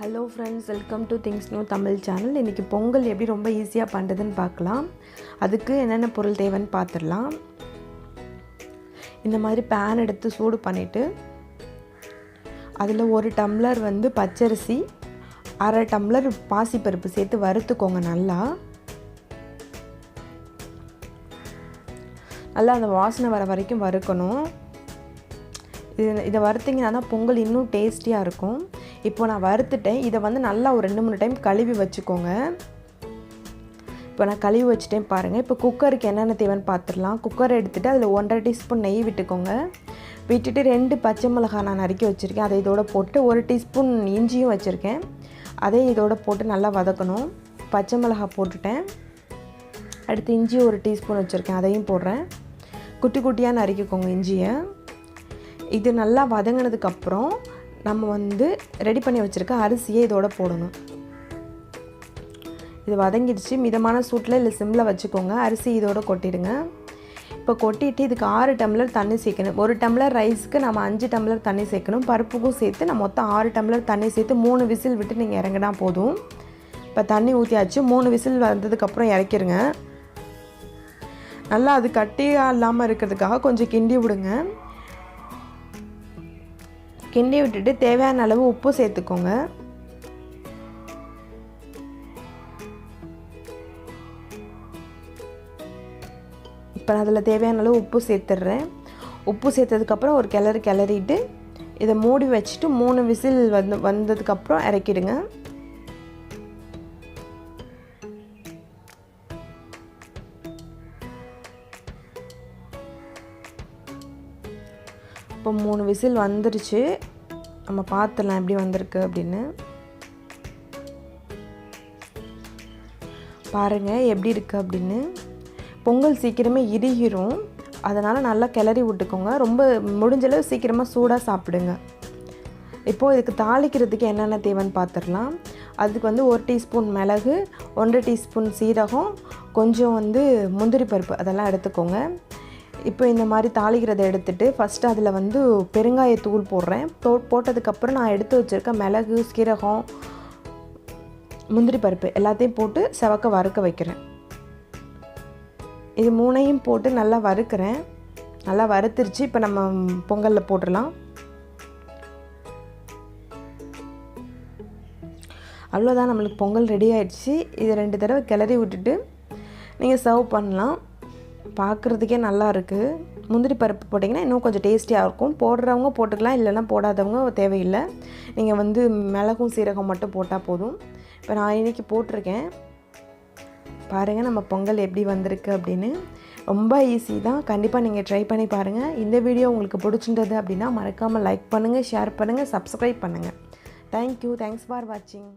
Hello friends, welcome to things new Tamil channel. இன்றைக்கி பொங்கல் எப்படி ரொம்ப ஈஸியாக பண்ணுறதுன்னு பார்க்கலாம். அதுக்கு என்னென்ன பொருள் தேவைன்னு பார்த்துடலாம். இந்த மாதிரி பேன் எடுத்து சூடு பண்ணிவிட்டு அதில் 1 டம்ளர் பச்சரிசி, 1/2 டம்ளர் பாசிப்பருப்பு சேர்த்து வறுத்துக்கோங்க. நல்லா அந்த வாசனை வர வரைக்கும் வறுக்கணும். இதை வறுத்திங்கன்னா தான் பொங்கல் இன்னும் டேஸ்டியாக இருக்கும். இப்போ நான் வறுத்துட்டேன். இதை நல்லா ஒரு 2-3 டைம் கழுவி வச்சுக்கோங்க. இப்போ நான் கழுவி வச்சுட்டேன் பாருங்கள். இப்போ குக்கருக்கு என்னென்ன தேவைன்னு பார்த்துடலாம். குக்கரை எடுத்துகிட்டு அதில் 1.5 டீஸ்பூன் நெய் விட்டுக்கோங்க. விட்டுட்டு 2 பச்சை மிளகாய் நான் நறுக்கி வச்சுருக்கேன், அதை இதோட போட்டு 1 டீஸ்பூன் இஞ்சியும் வச்சுருக்கேன், அதையும் இதோட போட்டு நல்லா வதக்கணும். பச்சை மிளகாய் போட்டுட்டேன். அடுத்து இஞ்சி 1 டீஸ்பூன் வச்சுருக்கேன், அதையும் போடுறேன். குட்டி குட்டியாக நறுக்கிக்கோங்க இஞ்சியை. இது நல்லா வதங்கினதுக்கப்புறம் நம்ம ரெடி பண்ணி வச்சுருக்க அரிசியை இதோட போடணும். இது வதங்கிடுச்சு. மிதமான சூட்டில் இல்லை சிம்மில் வச்சுக்கோங்க. அரிசி இதோட கொட்டிடுங்க. இப்போ கொட்டிட்டு இதுக்கு 6 டம்ளர் தண்ணி சேர்க்கணும். 1 டம்ளர் ரைஸ்க்கு நம்ம 5 டம்ளர் தண்ணி சேர்க்கணும். பருப்புக்கும் சேர்த்து நான் மொத்தம் 6 டம்ளர் தண்ணி சேர்த்து 3 விசில் விட்டு நீங்கள் இறங்கினா போதும். இப்போ தண்ணி ஊற்றியாச்சு. 3 விசில் வந்ததுக்கப்புறம் இறக்கிருங்க. நல்லா அது கட்டியாக இல்லாமல் இருக்கிறதுக்காக கொஞ்சம் கிண்டி விடுங்க. கிண்டி விட்டுட்டு தேவையான அளவு உப்பு சேர்த்துக்கோங்க. இப்போ நான் அதில் தேவையான அளவு உப்பு சேர்த்துட்றேன். உப்பு சேர்த்ததுக்கப்புறம் ஒரு கிளறிட்டு இதை மூடி வச்சுட்டு 3 விசில் வந்ததுக்கப்புறம் இறக்கிடுங்க. இப்போ 3 விசில் வந்துருச்சு. நம்ம பார்த்துடலாம் எப்படி வந்திருக்கு அப்படின்னு. பாருங்கள் எப்படி இருக்குது அப்படின்னு. பொங்கல் சீக்கிரமே இறுகிரும், அதனால் நல்லா கிளறி விட்டுக்கோங்க. ரொம்ப முடிஞ்சளவு சீக்கிரமாக சூடாக சாப்பிடுங்க. இப்போது இதுக்கு தாளிக்கிறதுக்கு என்னென்ன தேவைன்னு பார்த்துடலாம். அதுக்கு 1 டீஸ்பூன் மிளகு, 1 டீஸ்பூன் சீரகம், கொஞ்சம் முந்திரி பருப்பு, அதெல்லாம் எடுத்துக்கோங்க. இப்போ இந்த மாதிரி தாளிக்கிறதை எடுத்துகிட்டு ஃபஸ்ட்டு அதில் பெருங்காயத்தூள் போடுறேன். போட்டதுக்கப்புறம் நான் எடுத்து வச்சுருக்க மிளகு, சீரகம், முந்திரி பருப்பு எல்லாத்தையும் போட்டு செவக்க வறுக்க வைக்கிறேன். இது 3ஐயும் போட்டு நல்லா வறுக்கிறேன். நல்லா வறுத்துருச்சு. இப்போ நம்ம பொங்கலில் போட்டுடலாம். அவ்வளோதான், நம்மளுக்கு பொங்கல் ரெடி ஆகிடுச்சு. இது 2 தடவை கிளறி விட்டுட்டு நீங்கள் சர்வ் பண்ணலாம். பார்க்குறதுக்கே நல்லா இருக்குது. முந்திரி பருப்பு போட்டிங்கன்னா இன்னும் கொஞ்சம் டேஸ்டியாக இருக்கும். போடுறவங்க போட்டுக்கலாம், இல்லைன்னா போடாதவங்க தேவையில்லை. நீங்கள் மிளகும் சீரகம் மட்டும் போட்டால் போதும். இப்போ நான் இன்றைக்கி போட்டிருக்கேன். பாருங்கள் நம்ம பொங்கல் எப்படி வந்திருக்கு அப்படின்னு. ரொம்ப ஈஸி தான். கண்டிப்பாக நீங்கள் ட்ரை பண்ணி பாருங்கள். இந்த வீடியோ உங்களுக்கு பிடிச்சிருந்தது அப்படின்னா மறக்காமல் லைக் பண்ணுங்கள், ஷேர் பண்ணுங்கள், சப்ஸ்கிரைப் பண்ணுங்கள். தேங்க்யூ. தேங்க்ஸ் ஃபார் வாட்சிங்.